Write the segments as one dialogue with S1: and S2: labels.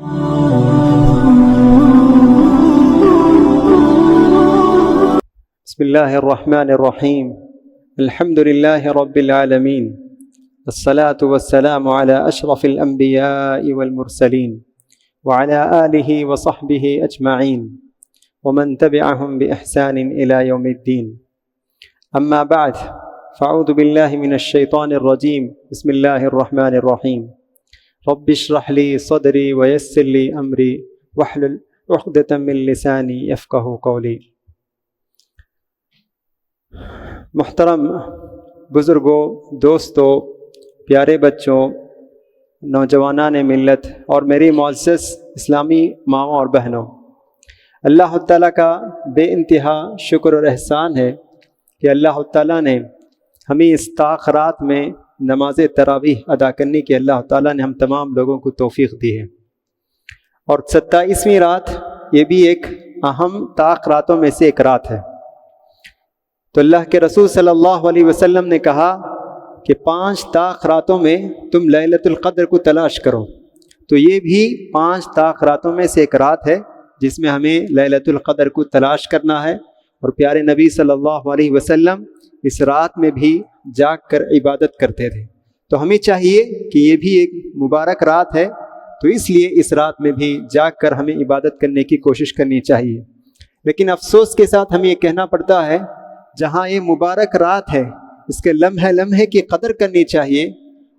S1: بسم اللہ الرحمن الرحیم الحمد للہ رب العالمین الصلاة والسلام على اشرف الانبیاء والمرسلین وعلى آلہ وصحبہ اجمعین ومن تبعهم بإحسان الى یوم الدین اما بعد فاعوذ باللہ من الشیطان الرجیم بسم اللہ الرحمن الرحیم رب اشرح لی صدری ویسر لی امری واحلل عقدۃ من لسانی یفقہوا قولی۔ محترم بزرگوں، دوستوں، پیارے بچوں، نوجوانان ملت اور میری معزز اسلامی ماؤں اور بہنوں، اللہ تعالیٰ کا بے انتہا شکر اور احسان ہے کہ اللہ تعالیٰ نے ہمیں اس طاق رات میں نماز تراویح ادا کرنے کی اللہ تعالیٰ نے ہم تمام لوگوں کو توفیق دی ہے، اور 27ویں رات یہ بھی ایک اہم طاق راتوں میں سے ایک رات ہے۔ تو اللہ کے رسول صلی اللہ علیہ وسلم نے کہا کہ 5 طاق راتوں میں تم لیلۃ القدر کو تلاش کرو، تو یہ بھی 5 طاق راتوں میں سے ایک رات ہے جس میں ہمیں لیلۃ القدر کو تلاش کرنا ہے، اور پیارے نبی صلی اللہ علیہ وسلم اس رات میں بھی جاگ کر عبادت کرتے تھے۔ تو ہمیں چاہیے کہ یہ بھی ایک مبارک رات ہے، تو اس لیے اس رات میں بھی جاگ کر ہمیں عبادت کرنے کی کوشش کرنی چاہیے۔ لیکن افسوس کے ساتھ ہمیں یہ کہنا پڑتا ہے، جہاں یہ مبارک رات ہے اس کے لمحے لمحے کی قدر کرنی چاہیے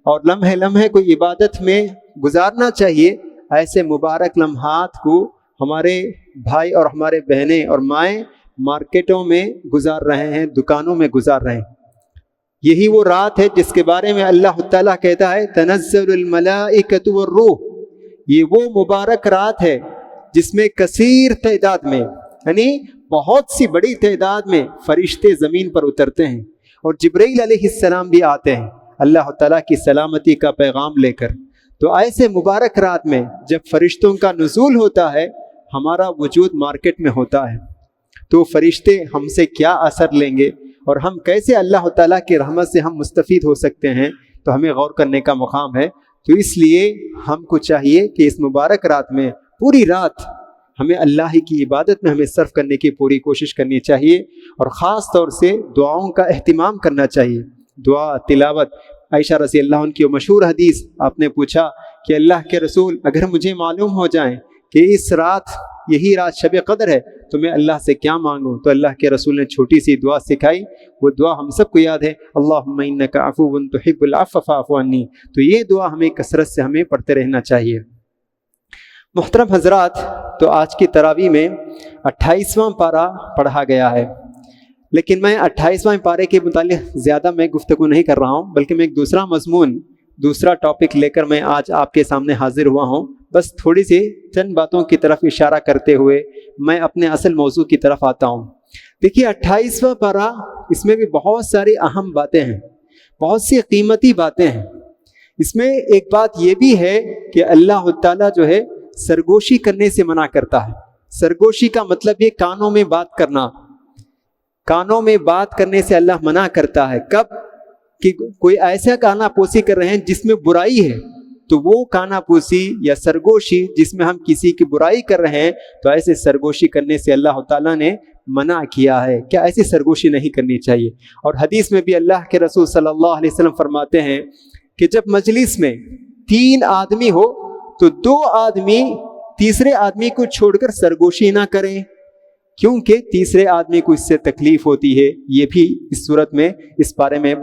S1: اور لمحے لمحے کو عبادت میں گزارنا چاہیے۔ ایسے مبارک لمحات کو ہمارے بھائی اور ہمارے بہنیں اور مائیں مارکیٹوں میں گزار رہے ہیں، دکانوں میں گزار رہے ہیں۔ یہی وہ رات ہے جس کے بارے میں اللہ تعالیٰ کہتا ہے تنزل الملائکۃ والروح، یہ وہ مبارک رات ہے جس میں کثیر تعداد میں، یعنی بہت سی بڑی تعداد میں فرشتے زمین پر اترتے ہیں، اور جبرائیل علیہ السلام بھی آتے ہیں اللہ تعالیٰ کی سلامتی کا پیغام لے کر۔ تو ایسے مبارک رات میں جب فرشتوں کا نزول ہوتا ہے، ہمارا وجود مارکیٹ میں ہوتا ہے، تو فرشتے ہم سے کیا اثر لیں گے اور ہم کیسے اللہ تعالیٰ کی رحمت سے ہم مستفید ہو سکتے ہیں، تو ہمیں غور کرنے کا مقام ہے۔ تو اس لیے ہم کو چاہیے کہ اس مبارک رات میں پوری رات ہمیں اللہ کی عبادت میں ہمیں صرف کرنے کی پوری کوشش کرنی چاہیے، اور خاص طور سے دعاؤں کا اہتمام کرنا چاہیے، دعا، تلاوت۔ عائشہ رضی اللہ عنہ کی مشہور حدیث، آپ نے پوچھا کہ اللہ کے رسول اگر مجھے معلوم ہو جائیں کہ اس رات یہی رات شب قدر ہے تو میں اللہ سے کیا مانگوں؟ تو اللہ کے رسول نے چھوٹی سی دعا سکھائی، وہ دعا ہم سب کو یاد ہے، اللہم انک عفو تحب العفو فاعف عنی۔ تو یہ دعا ہمیں کثرت سے ہمیں پڑھتے رہنا چاہیے۔ محترم حضرات، تو آج کی تراویح میں 28واں پارہ پڑھا گیا ہے، لیکن میں 28واں پارے کے متعلق زیادہ میں گفتگو نہیں کر رہا ہوں، بلکہ میں ایک دوسرا مضمون، دوسرا ٹاپک لے کر میں آج آپ کے سامنے حاضر ہوا ہوں۔ بس تھوڑی سی چند باتوں کی طرف اشارہ کرتے ہوئے میں اپنے اصل موضوع کی طرف آتا ہوں۔ دیکھیے 28واں پارہ، اس میں بھی بہت ساری اہم باتیں ہیں، بہت سی قیمتی باتیں ہیں۔ اس میں ایک بات یہ بھی ہے کہ اللہ تعالیٰ جو ہے سرگوشی کرنے سے منع کرتا ہے۔ سرگوشی کا مطلب یہ کانوں میں بات کرنا، کانوں میں بات کرنے سے اللہ منع کرتا ہے۔ کب؟ کہ کوئی ایسا کانا پوسی کر رہے ہیں جس میں برائی ہے، تو وہ کانا پوسی یا سرگوشی جس میں ہم کسی کی برائی کر رہے ہیں، تو ایسے سرگوشی کرنے سے اللہ تعالیٰ نے منع کیا ہے کہ ایسی سرگوشی نہیں کرنی چاہیے۔ اور حدیث میں بھی اللہ کے رسول صلی اللہ علیہ وسلم فرماتے ہیں کہ جب مجلس میں 3 آدمی ہو تو 2 آدمی تیسرے آدمی کو چھوڑ کر سرگوشی نہ کریں، کیونکہ تیسرے آدمی کو اس سے تکلیف ہوتی ہے۔ یہ بھی اس صورت میں اس بارے میں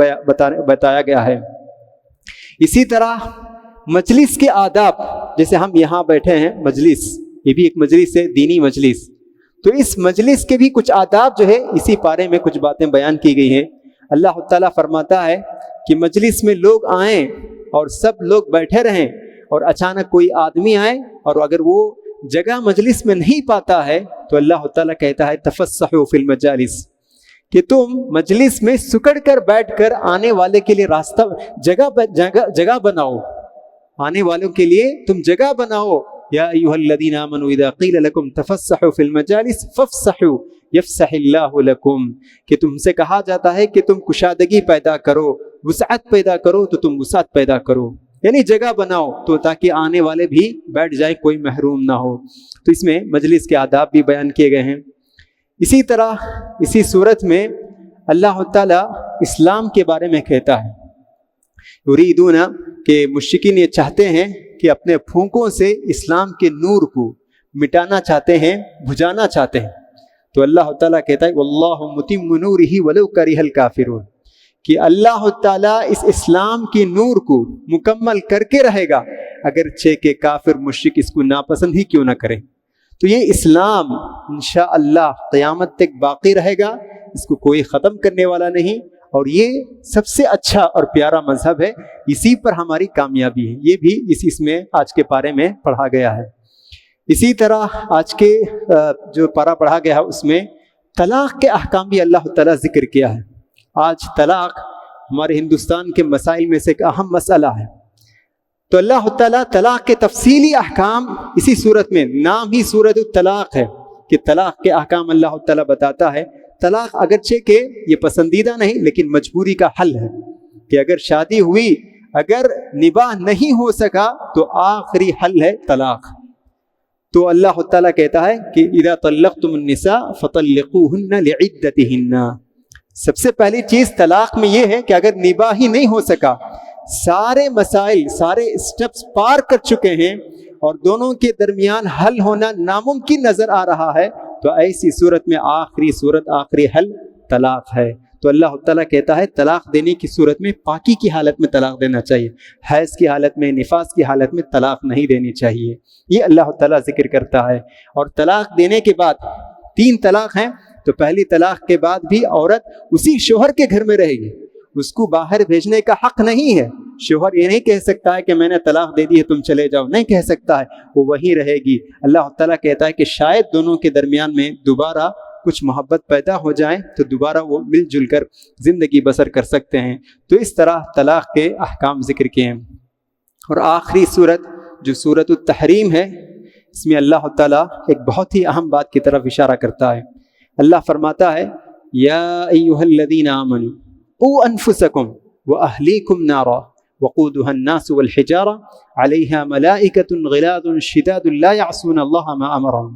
S1: بتایا گیا ہے۔ اسی طرح مجلس کے آداب، جیسے ہم یہاں بیٹھے ہیں، مجلس، یہ بھی ایک مجلس ہے، دینی مجلس، تو اس مجلس کے بھی کچھ آداب جو ہے اسی پارے میں کچھ باتیں بیان کی گئی ہیں۔ اللہ تعالیٰ فرماتا ہے کہ مجلس میں لوگ آئیں اور سب لوگ بیٹھے رہیں، اور اچانک کوئی آدمی آئے اور اگر وہ جگہ مجلس میں نہیں پاتا ہے تو اللہ تعالیٰ کہتا ہے تفسحوا فی المجالس، کہ تم مجلس میں سکڑ کر بیٹھ کر آنے والے کے لیے راستہ جگہ بناؤ، آنے والوں کے لیے تم جگہ بناؤ۔ یا ایھا الذین آمنوا اذا قیل لکم تفسحوا فی المجالس فافسحوا یفسح اللہ لکم، کہ تم سے کہا جاتا ہے کہ تم کشادگی پیدا کرو، وسعت پیدا کرو، تو تم وسعت پیدا کرو۔ یعنی جگہ بناؤ تو تاکہ آنے والے بھی بیٹھ جائیں، کوئی محروم نہ ہو۔ تو اس میں مجلس کے آداب بھی بیان کیے گئے ہیں۔ اسی طرح اسی صورت میں اللہ تعالیٰ اسلام کے بارے میں کہتا ہے، یریدون کہ مشرکین یہ چاہتے ہیں کہ اپنے پھونکوں سے اسلام کے نور کو مٹانا چاہتے ہیں، بجھانا چاہتے ہیں۔ تو اللہ تعالیٰ کہتا ہے واللہ متم نورہ ولو کرہ الکافرون، کہ اللہ تعالیٰ اس اسلام کی نور کو مکمل کر کے رہے گا اگرچہ کہ کافر مشرک اس کو ناپسند ہی کیوں نہ کریں۔ تو یہ اسلام انشاءاللہ قیامت تک باقی رہے گا، اس کو کوئی ختم کرنے والا نہیں، اور یہ سب سے اچھا اور پیارا مذہب ہے، اسی پر ہماری کامیابی ہے۔ یہ بھی اس میں آج کے پارے میں پڑھا گیا ہے۔ اسی طرح آج کے جو پارہ پڑھا گیا ہے اس میں طلاق کے احکام بھی اللہ تعالیٰ ذکر کیا ہے۔ آج طلاق ہمارے ہندوستان کے مسائل میں سے ایک اہم مسئلہ ہے۔ تو اللہ تعالیٰ طلاق کے تفصیلی احکام اسی صورت میں، نام ہی سورۃ الطلاق ہے کہ طلاق کے احکام اللہ تعالیٰ بتاتا ہے۔ طلاق اگرچہ کہ یہ پسندیدہ نہیں لیکن مجبوری کا حل ہے، کہ اگر شادی ہوئی، اگر نباہ نہیں ہو سکا تو آخری حل ہے طلاق۔ تو اللہ تعالیٰ کہتا ہے کہ اذا طلقتم النساء فطلقوهن لعدتهن، سب سے پہلی چیز طلاق میں یہ ہے کہ اگر نباہ ہی نہیں ہو سکا، سارے مسائل، سارے اسٹیپس پار کر چکے ہیں اور دونوں کے درمیان حل ہونا ناممکن نظر آ رہا ہے، تو ایسی صورت میں آخری صورت، آخری حل طلاق ہے۔ تو اللہ تعالیٰ کہتا ہے طلاق دینے کی صورت میں پاکی کی حالت میں طلاق دینا چاہیے، حیض کی حالت میں، نفاس کی حالت میں طلاق نہیں دینی چاہیے، یہ اللہ تعالیٰ ذکر کرتا ہے۔ اور طلاق دینے کے بعد 3 طلاق ہیں، تو پہلی طلاق کے بعد بھی عورت اسی شوہر کے گھر میں رہے گی، اس کو باہر بھیجنے کا حق نہیں ہے۔ شوہر یہ نہیں کہہ سکتا ہے کہ میں نے طلاق دے دی ہے تم چلے جاؤ، نہیں کہہ سکتا ہے، وہ وہیں رہے گی۔ اللہ تعالیٰ کہتا ہے کہ شاید دونوں کے درمیان میں دوبارہ کچھ محبت پیدا ہو جائے تو دوبارہ وہ مل جل کر زندگی بسر کر سکتے ہیں۔ تو اس طرح طلاق کے احکام ذکر کیے ہیں۔ اور آخری صورت جو صورت التحریم ہے، اس میں اللہ تعالیٰ ایک بہت ہی اہم بات کی طرف اشارہ کرتا ہے۔ اللہ فرماتا ہے یا ایھا الذین آمنوا قوا انفسکم واہلیکم نارا وقودها الناس والحجارہ علیہا ملائکۃ غلاظ شداد لا یعصون اللہ ما امرهم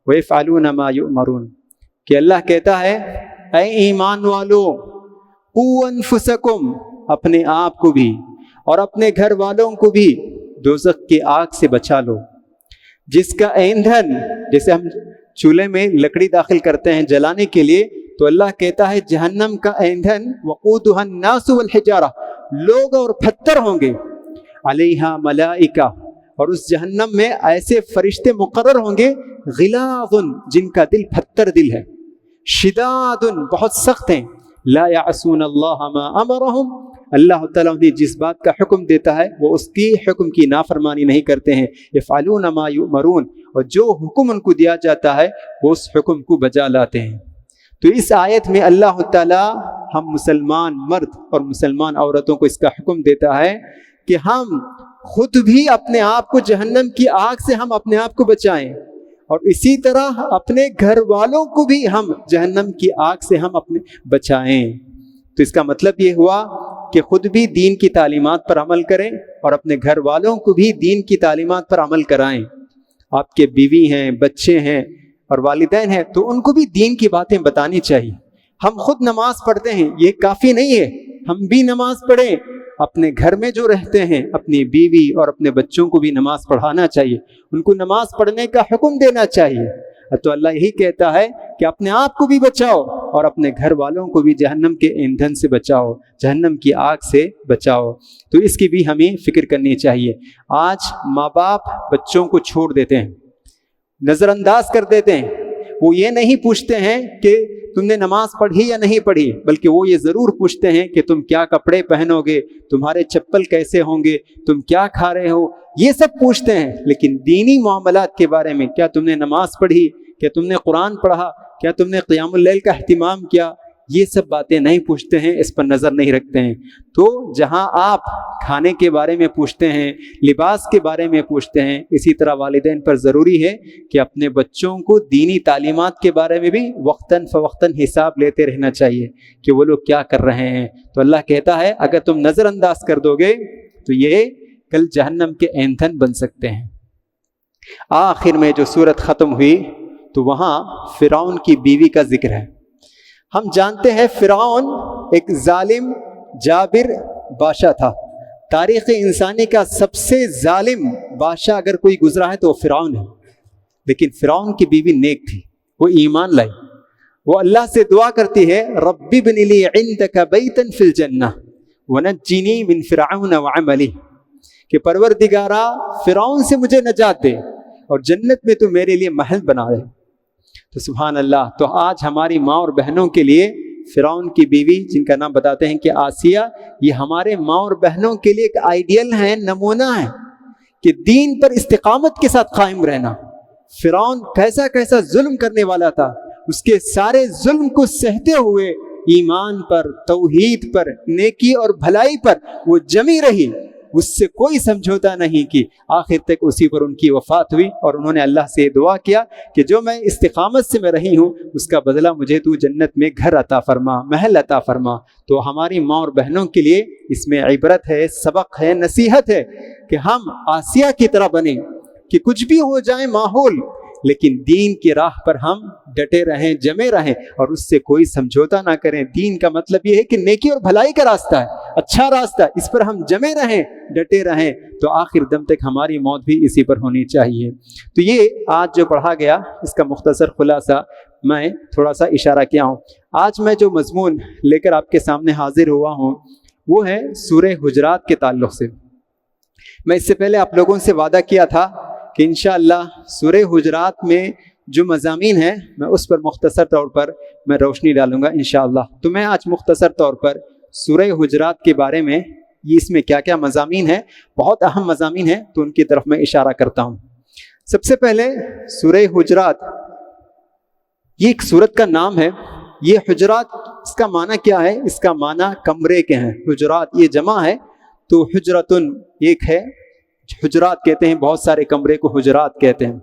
S1: ویفعلون ما یؤمرون، کہ اللہ کہتا ہے اے ایمان والو قوا انفسکم، اپنے آپ کو بھی اور اپنے گھر والوں کو بھی دوزخ کی آگ سے بچا لو، جس کا ایندھن، جیسے ہم چولہے میں لکڑی داخل کرتے ہیں جلانے کے لیے، تو اللہ کہتا ہے جہنم کا ایندھن وقودها الناس والحجارہ، لوگ اور پتھر ہوں گے، علیہا ملائکہ، اور اس جہنم میں ایسے فرشتے مقرر ہوں گے، غلاظ، جن کا دل پتھر دل ہے، شداد، بہت سخت ہیں، لا یعصون اللہ ما امرہم، اللہ تعالیٰ انہیں جس بات کا حکم دیتا ہے وہ اس کی حکم کی نافرمانی نہیں کرتے ہیں، یفعلون ما یؤمرون، اور جو حکم ان کو دیا جاتا ہے وہ اس حکم کو بجا لاتے ہیں۔ تو اس آیت میں اللہ تعالیٰ ہم مسلمان مرد اور مسلمان عورتوں کو اس کا حکم دیتا ہے کہ ہم خود بھی اپنے آپ کو جہنم کی آگ سے ہم اپنے آپ کو بچائیں، اور اسی طرح اپنے گھر والوں کو بھی ہم جہنم کی آگ سے ہم اپنے بچائیں۔ تو اس کا مطلب یہ ہوا کہ خود بھی دین کی تعلیمات پر عمل کریں اور اپنے گھر والوں کو بھی دین کی تعلیمات پر عمل کرائیں۔ آپ کے بیوی ہیں، بچے ہیں اور والدین ہیں، تو ان کو بھی دین کی باتیں بتانی چاہیے۔ ہم خود نماز پڑھتے ہیں، یہ کافی نہیں ہے، ہم بھی نماز پڑھیں، اپنے گھر میں جو رہتے ہیں اپنی بیوی اور اپنے بچوں کو بھی نماز پڑھانا چاہیے، ان کو نماز پڑھنے کا حکم دینا چاہیے۔ تو اللہ یہی کہتا ہے کہ اپنے آپ کو بھی بچاؤ اور اپنے گھر والوں کو بھی جہنم کے ایندھن سے بچاؤ، جہنم کی آگ سے بچاؤ۔ تو اس کی بھی ہمیں فکر کرنی چاہیے۔ آج ماں باپ بچوں کو چھوڑ دیتے ہیں، نظر انداز کر دیتے ہیں، وہ یہ نہیں پوچھتے ہیں کہ تم نے نماز پڑھی یا نہیں پڑھی، بلکہ وہ یہ ضرور پوچھتے ہیں کہ تم کیا کپڑے پہنو گے، تمہارے چپل کیسے ہوں گے، تم کیا کھا رہے ہو، یہ سب پوچھتے ہیں۔ لیکن دینی معاملات کے بارے میں، کیا تم نے نماز پڑھی، کیا تم نے قرآن پڑھا، کیا تم نے قیام اللیل کا اہتمام کیا، یہ سب باتیں نہیں پوچھتے ہیں، اس پر نظر نہیں رکھتے ہیں۔ تو جہاں آپ کھانے کے بارے میں پوچھتے ہیں، لباس کے بارے میں پوچھتے ہیں، اسی طرح والدین پر ضروری ہے کہ اپنے بچوں کو دینی تعلیمات کے بارے میں بھی وقتاً فوقتاً حساب لیتے رہنا چاہیے کہ وہ لوگ کیا کر رہے ہیں۔ تو اللہ کہتا ہے اگر تم نظر انداز کر دو گے تو یہ کل جہنم کے ایندھن بن سکتے ہیں۔ آخر میں جو صورت ختم ہوئی تو وہاں فرعون کی بیوی کا ذکر ہے۔ ہم جانتے ہیں فرعون ایک ظالم جابر بادشاہ تھا۔ تاریخ انسانی کا سب سے ظالم بادشاہ اگر کوئی گزرا ہے تو وہ فرعون ہے، لیکن فرعون کی بیوی نیک تھی، وہ ایمان لائی، وہ اللہ سے دعا کرتی ہے رب ابن لی عندک بیتا فی الجنہ ونجنی من فرعون وعملہ، کہ پروردگارا فرعون سے مجھے نجات دے اور جنت میں تو میرے لیے محل بنا دے۔ تو سبحان اللہ، تو آج ہماری ماں اور بہنوں کے لیے فرعون کی بیوی جن کا نام بتاتے ہیں کہ آسیہ، یہ ہمارے ماں اور بہنوں کے لیے ایک آئیڈیل ہے، نمونہ ہے کہ دین پر استقامت کے ساتھ قائم رہنا۔ فرعون کیسا کیسا ظلم کرنے والا تھا، اس کے سارے ظلم کو سہتے ہوئے ایمان پر، توحید پر، نیکی اور بھلائی پر وہ جمی رہی، اس سے کوئی سمجھوتا نہیں کی، آخر تک اسی پر ان کی وفات ہوئی، اور انہوں نے اللہ سے دعا کیا کہ جو میں استقامت سے میں رہی ہوں اس کا بدلہ مجھے تو جنت میں گھر عطا فرما، محل عطا فرما۔ تو ہماری ماں اور بہنوں کے لیے اس میں عبرت ہے، سبق ہے، نصیحت ہے کہ ہم آسیہ کی طرح بنیں کہ کچھ بھی ہو جائے ماحول، لیکن دین کی راہ پر ہم ڈٹے رہیں، جمے رہیں اور اس سے کوئی سمجھوتا نہ کریں۔ دین کا مطلب یہ ہے کہ نیکی اور بھلائی کا راستہ ہے، اچھا راستہ، اس پر ہم جمے رہیں، ڈٹے رہیں، تو آخر دم تک ہماری موت بھی اسی پر ہونی چاہیے۔ تو یہ آج جو پڑھا گیا اس کا مختصر خلاصہ میں تھوڑا سا اشارہ کیا ہوں۔ آج میں جو مضمون لے کر آپ کے سامنے حاضر ہوا ہوں وہ ہے سورہ حجرات کے تعلق سے۔ میں اس سے پہلے آپ لوگوں سے وعدہ کیا تھا کہ انشاءاللہ سورہ حجرات میں جو مضامین ہیں میں اس پر مختصر طور پر میں روشنی ڈالوں گا انشاءاللہ۔ تو میں آج مختصر طور پر سورہ حجرات کے بارے میں، یہ اس میں کیا کیا مضامین ہیں، بہت اہم مضامین ہیں، تو ان کی طرف میں اشارہ کرتا ہوں۔ سب سے پہلے سورہ حجرات، یہ ایک سورت کا نام ہے۔ یہ حجرات، اس کا معنی کیا ہے؟ اس کا معنی کمرے کے ہیں۔ حجرات یہ جمع ہے تو حجرتن ایک ہے، حجرات کہتے ہیں، بہت سارے کمرے کو حجرات کہتے ہیں۔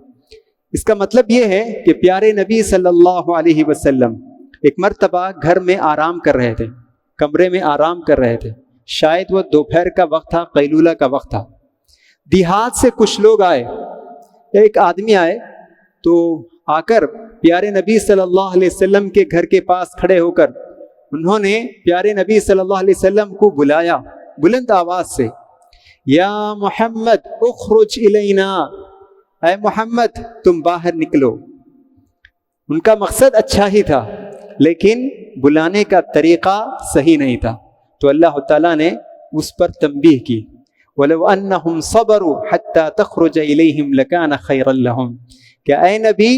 S1: اس کا مطلب یہ ہے کہ پیارے نبی صلی اللہ علیہ وسلم ایک مرتبہ گھر میں آرام کر رہے تھے، کمرے میں آرام کر رہے تھے، شاید وہ دوپہر کا وقت تھا، قیلولہ کا وقت تھا۔ دیہات سے کچھ لوگ آئے، ایک آدمی آئے تو آ کر پیارے نبی صلی اللہ علیہ وسلم کے گھر کے پاس کھڑے ہو کر انہوں نے پیارے نبی صلی اللہ علیہ وسلم کو بلایا بلند آواز سے، یا محمد اخرج الینا، اے محمد تم باہر نکلو۔ ان کا مقصد اچھا ہی تھا لیکن بلانے کا طریقہ صحیح نہیں تھا، تو اللہ تعالیٰ نے اس پر تنبیہ کی، وَلَوْ أَنَّهُمْ صَبَرُوا حَتَّى تَخْرُجَ إِلَيْهِمْ لَكَانَ خَيْرًا لَهُمْ، کہ اے نبی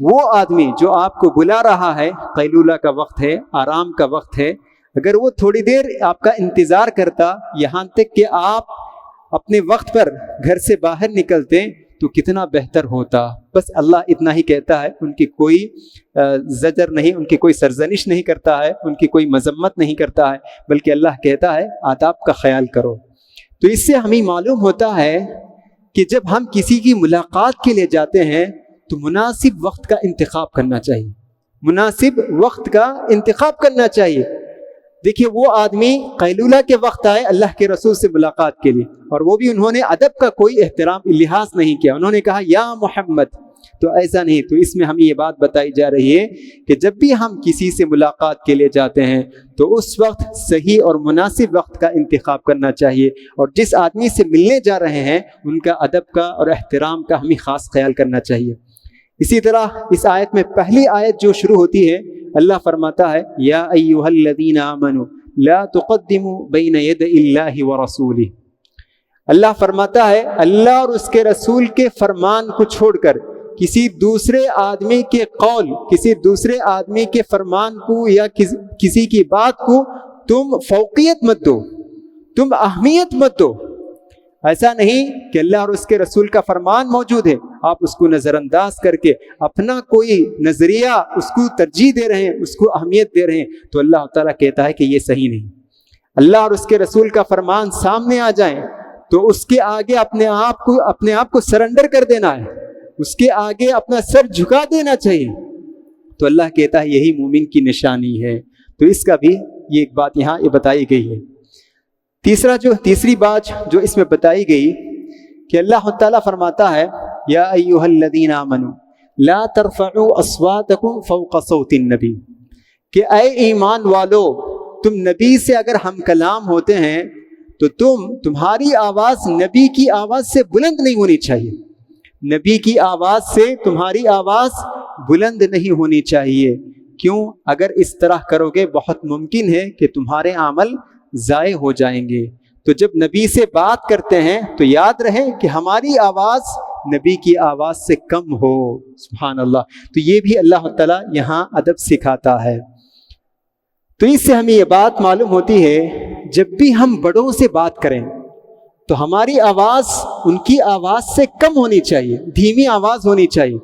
S1: وہ آدمی جو آپ کو بلا رہا ہے، قیلولہ کا وقت ہے، آرام کا وقت ہے، اگر وہ تھوڑی دیر آپ کا انتظار کرتا یہاں تک کہ آپ اپنے وقت پر گھر سے باہر نکلتے تو کتنا بہتر ہوتا۔ بس اللہ اتنا ہی کہتا ہے، ان کی کوئی زجر نہیں، ان کی کوئی سرزنش نہیں کرتا ہے، ان کی کوئی مذمت نہیں کرتا ہے، بلکہ اللہ کہتا ہے آداب کا خیال کرو۔ تو اس سے ہمیں معلوم ہوتا ہے کہ جب ہم کسی کی ملاقات کے لیے جاتے ہیں تو مناسب وقت کا انتخاب کرنا چاہیے، مناسب وقت کا انتخاب کرنا چاہیے۔ دیکھیے وہ آدمی قیلولہ کے وقت آئے اللہ کے رسول سے ملاقات کے لیے، اور وہ بھی انہوں نے ادب کا کوئی احترام لحاظ نہیں کیا، انہوں نے کہا یا محمد، تو ایسا نہیں۔ تو اس میں ہمیں یہ بات بتائی جا رہی ہے کہ جب بھی ہم کسی سے ملاقات کے لیے جاتے ہیں تو اس وقت صحیح اور مناسب وقت کا انتخاب کرنا چاہیے، اور جس آدمی سے ملنے جا رہے ہیں ان کا ادب کا اور احترام کا ہمیں خاص خیال کرنا چاہیے۔ اسی طرح اس آیت میں پہلی آیت جو شروع ہوتی ہے، اللہ فرماتا ہے یا ایھا الذین آمنوا لا تقدموا بین یدی اللہ ورسولہ۔ اللہ فرماتا ہے اللہ اور اس کے رسول کے فرمان کو چھوڑ کر کسی دوسرے آدمی کے قول، کسی دوسرے آدمی کے فرمان کو یا کسی کی بات کو تم فوقیت مت دو، تم اہمیت مت دو۔ ایسا نہیں کہ اللہ اور اس کے رسول کا فرمان موجود ہے، آپ اس کو نظر انداز کر کے اپنا کوئی نظریہ اس کو ترجیح دے رہے ہیں، اس کو اہمیت دے رہے ہیں، تو اللہ تعالیٰ کہتا ہے کہ یہ صحیح نہیں۔ اللہ اور اس کے رسول کا فرمان سامنے آ جائیں تو اس کے آگے اپنے آپ کو سرنڈر کر دینا ہے، اس کے آگے اپنا سر جھکا دینا چاہیے۔ تو اللہ کہتا ہے یہی مومن کی نشانی ہے۔ تو اس کا بھی یہ ایک بات یہاں یہ بتائی گئی ہے۔ تیسری بات جو اس میں بتائی گئی کہ اللہ تعالیٰ فرماتا ہے یا ایھا الذین آمنوا لا ترفعوا اصواتکم فوق صوت النبی، کہ اے ایمان والو تم نبی سے اگر ہم کلام ہوتے ہیں تو تمہاری آواز نبی کی آواز سے بلند نہیں ہونی چاہیے، نبی کی آواز سے تمہاری آواز بلند نہیں ہونی چاہیے۔ کیوں؟ اگر اس طرح کرو گے بہت ممکن ہے کہ تمہارے عمل ضائع ہو جائیں گے۔ تو جب نبی سے بات کرتے ہیں تو یاد رہے کہ ہماری آواز نبی کی آواز سے کم ہو۔ سبحان اللہ، تو یہ بھی اللہ تعالیٰ یہاں ادب سکھاتا ہے۔ تو اس سے ہمیں یہ بات معلوم ہوتی ہے جب بھی ہم بڑوں سے بات کریں تو ہماری آواز ان کی آواز سے کم ہونی چاہیے، دھیمی آواز ہونی چاہیے۔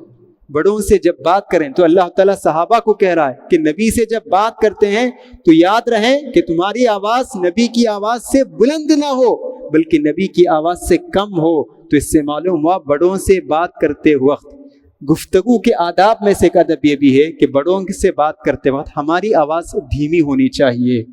S1: بڑوں سے جب بات کریں تو اللہ تعالیٰ صحابہ کو کہہ رہا ہے کہ نبی سے جب بات کرتے ہیں تو یاد رہیں کہ تمہاری آواز نبی کی آواز سے بلند نہ ہو بلکہ نبی کی آواز سے کم ہو۔ تو اس سے معلوم ہوا بڑوں سے بات کرتے وقت گفتگو کے آداب میں سے ایک ادب یہ بھی ہے کہ بڑوں سے بات کرتے وقت ہماری آواز دھیمی ہونی چاہیے۔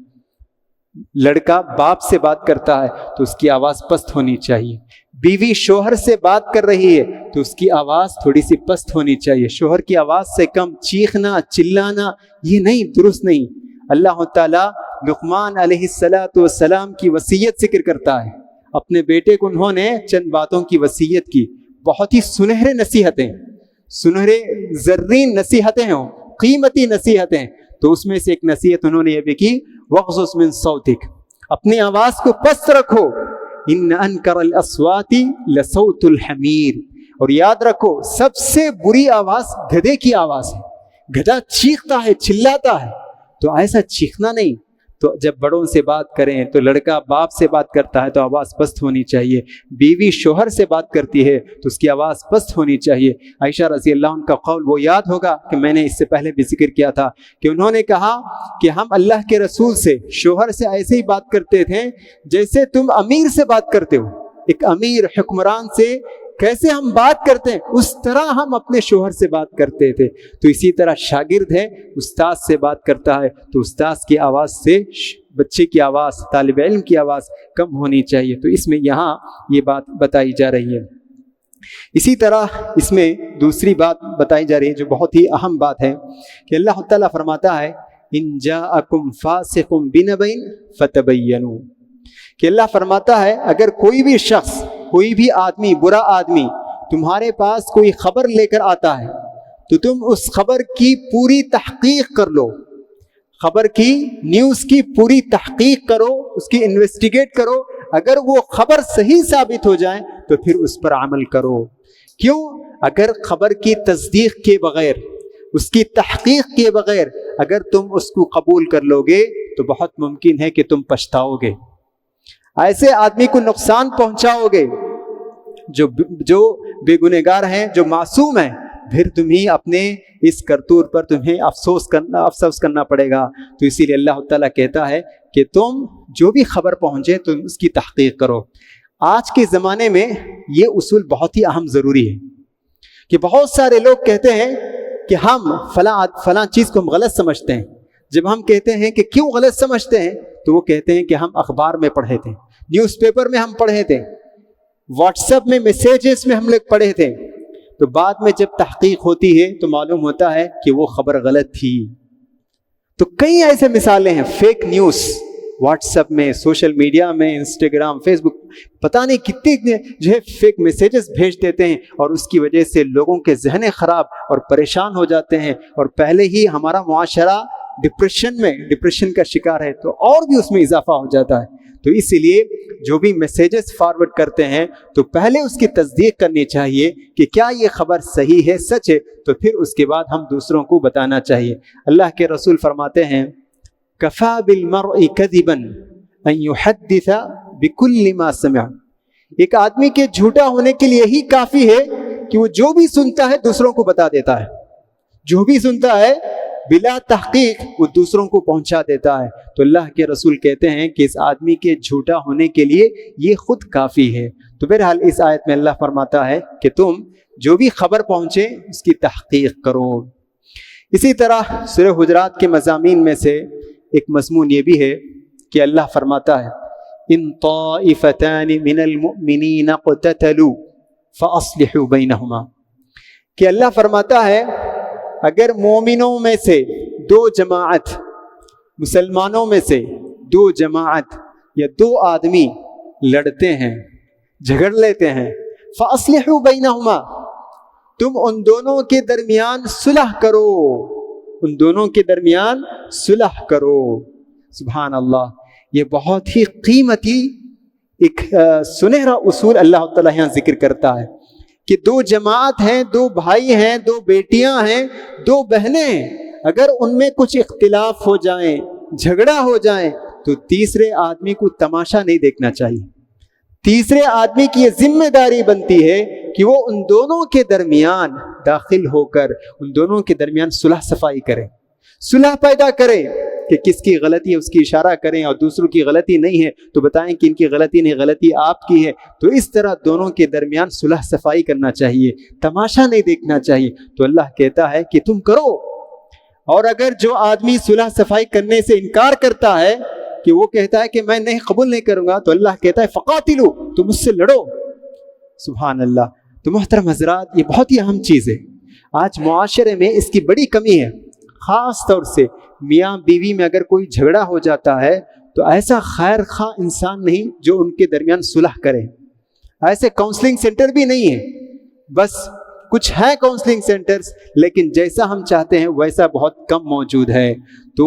S1: لڑکا باپ سے بات کرتا ہے تو اس کی آواز پست ہونی چاہیے، بیوی شوہر سے بات کر رہی ہے تو اس کی آواز تھوڑی سی پست ہونی چاہیے، شوہر کی آواز سے کم چیخنا چلانا یہ نہیں، درست نہیں۔ اللہ تعالیٰ لقمان علیہ السلام کی وصیت ذکر کرتا ہے، اپنے بیٹے کو انہوں نے چند باتوں کی وصیت کی، بہت ہی سنہرے نصیحتیں، سنہرے زرین نصیحتیں ہوں، قیمتی نصیحتیں۔ تو اس میں سے ایک نصیحت انہوں نے یہ بھی کی وَغْضُضْ مِن صَوْتِكَ، اپنی آواز کو پست رکھو، ان انکر الاصوات لصوت الحمیر، اور یاد رکھو سب سے بری آواز گدھے کی آواز ہے، گدھا چیختا ہے چلاتا ہے، تو ایسا چیخنا نہیں۔ تو جب بڑوں سے بات کریں تو لڑکا باپ سے بات کرتا ہے تو آواز پست ہونی چاہیے، بیوی شوہر سے بات کرتی ہے تو اس کی آواز پست ہونی چاہیے۔ عائشہ رضی اللہ عنہ کا قول وہ یاد ہوگا کہ میں نے اس سے پہلے بھی ذکر کیا تھا کہ انہوں نے کہا کہ ہم اللہ کے رسول سے شوہر سے ایسے ہی بات کرتے تھے جیسے تم امیر سے بات کرتے ہو، ایک امیر حکمران سے کیسے ہم بات کرتے ہیں اس طرح ہم اپنے شوہر سے بات کرتے تھے۔ تو اسی طرح شاگرد ہے استاد سے بات کرتا ہے تو استاد کی آواز سے بچے کی آواز، طالب علم کی آواز کم ہونی چاہیے۔ تو اس میں یہاں یہ بات بتائی جا رہی ہے۔ اسی طرح اس میں دوسری بات بتائی جا رہی ہے جو بہت ہی اہم بات ہے کہ اللہ تعالیٰ فرماتا ہے ان جاءکم فاسق بنبأ فتبینوا، کہ اللہ فرماتا ہے اگر کوئی بھی شخص، کوئی بھی آدمی، برا آدمی تمہارے پاس کوئی خبر لے کر آتا ہے تو تم اس خبر کی پوری تحقیق کر لو، خبر کی، نیوز کی پوری تحقیق کرو، اس کی انویسٹیگیٹ کرو، اگر وہ خبر صحیح ثابت ہو جائے تو پھر اس پر عمل کرو۔ کیوں؟ اگر خبر کی تصدیق کے بغیر، اس کی تحقیق کے بغیر اگر تم اس کو قبول کر لو گے تو بہت ممکن ہے کہ تم پچھتاؤ گے، ایسے آدمی کو نقصان پہنچاؤ گے جو بے گنہگار ہیں، جو معصوم ہیں، پھر تمہیں اپنے اس کرتوت پر تمہیں افسوس کرنا پڑے گا۔ تو اسی لیے اللہ تعالیٰ کہتا ہے کہ تم جو بھی خبر پہنچے تم اس کی تحقیق کرو۔ آج کے زمانے میں یہ اصول بہت ہی اہم ضروری ہے کہ بہت سارے لوگ کہتے ہیں کہ ہم فلاں چیز کو ہم غلط سمجھتے ہیں۔ جب ہم کہتے ہیں کہ کیوں غلط سمجھتے ہیں تو وہ کہتے ہیں کہ ہم اخبار میں پڑھے تھے، نیوز پیپر میں ہم پڑھے تھے، واٹس ایپ میں میسیجز میں ہم لوگ پڑھے تھے، تو بعد میں جب تحقیق ہوتی ہے تو معلوم ہوتا ہے کہ وہ خبر غلط تھی۔ تو کئی ایسے مثالیں ہیں، فیک نیوز واٹس ایپ میں، سوشل میڈیا میں، انسٹاگرام، فیس بک، پتہ نہیں کتنے جو ہے فیک میسیجز بھیج دیتے ہیں اور اس کی وجہ سے لوگوں کے ذہن خراب اور پریشان ہو جاتے ہیں، اور پہلے ہی ہمارا معاشرہ ڈپریشن کا شکار ہے تو اور بھی اس میں اضافہ ہو جاتا ہے۔ تو اسی لیے جو بھی میسیجز فارورڈ کرتے ہیں تو پہلے اس کی تصدیق کرنی چاہیے کہ کیا یہ خبر صحیح ہے، سچ ہے، تو پھر اس کے بعد ہم دوسروں کو بتانا چاہیے۔ اللہ کے رسول فرماتے ہیں کفا بالمرء کذبا ان یحدث بکل ما سمع، ایک آدمی کے جھوٹا ہونے کے لیے یہی کافی ہے کہ وہ جو بھی سنتا ہے دوسروں کو بتا دیتا ہے، جو بھی سنتا ہے بلا تحقیق وہ دوسروں کو پہنچا دیتا ہے۔ تو اللہ کے رسول کہتے ہیں کہ اس آدمی کے جھوٹا ہونے کے لیے یہ خود کافی ہے۔ تو بہرحال اس آیت میں اللہ فرماتا ہے کہ تم جو بھی خبر پہنچے اس کی تحقیق کرو۔ اسی طرح سورہ حجرات کے مضامین میں سے ایک مضمون یہ بھی ہے کہ اللہ فرماتا ہے ان طائفتان من المؤمنین اقتتلوا فاصلحوا بینہما، کہ اللہ فرماتا ہے اگر مومنوں میں سے دو جماعت، مسلمانوں میں سے دو جماعت یا دو آدمی لڑتے ہیں، جھگڑ لیتے ہیں، فاصلحوا بینہما، تم ان دونوں کے درمیان صلح کرو، ان دونوں کے درمیان صلح کرو۔ سبحان اللہ، یہ بہت ہی قیمتی ایک سنہرا اصول اللہ تعالیٰ یہاں ذکر کرتا ہے کہ دو جماعت ہیں، دو بھائی ہیں، دو بیٹیاں ہیں، دو بہنیں ہیں، اگر ان میں کچھ اختلاف ہو جائیں، جھگڑا ہو جائیں، تو تیسرے آدمی کو تماشا نہیں دیکھنا چاہیے۔ تیسرے آدمی کی یہ ذمہ داری بنتی ہے کہ وہ ان دونوں کے درمیان داخل ہو کر ان دونوں کے درمیان صلح صفائی کرے، صلح پیدا کرے، کہ کس کی غلطی ہے اس کی اشارہ کریں، اور دوسروں کی غلطی نہیں ہے تو بتائیں کہ ان کی غلطی نہیں، غلطی آپ کی ہے۔ تو اس طرح دونوں کے درمیان صلح صفائی کرنا چاہیے، تماشا نہیں دیکھنا چاہیے۔ تو اللہ کہتا ہے کہ تم کرو، اور اگر جو آدمی صلح صفائی کرنے سے انکار کرتا ہے کہ وہ کہتا ہے کہ میں نہیں، قبول نہیں کروں گا، تو اللہ کہتا ہے فقاتلو، تم اس سے لڑو۔ سبحان اللہ۔ تو محترم حضرات، یہ بہت ہی اہم چیز ہے، آج معاشرے میں اس کی بڑی کمی ہے، خاص طور سے میاں بیوی میں اگر کوئی جھگڑا ہو جاتا ہے تو ایسا خیر خواہ انسان نہیں جو ان کے درمیان صلح کرے، ایسے کاؤنسلنگ سینٹر بھی نہیں ہے، بس کچھ ہے کاؤنسلنگ سینٹرز، لیکن جیسا ہم چاہتے ہیں ویسا بہت کم موجود ہے۔ تو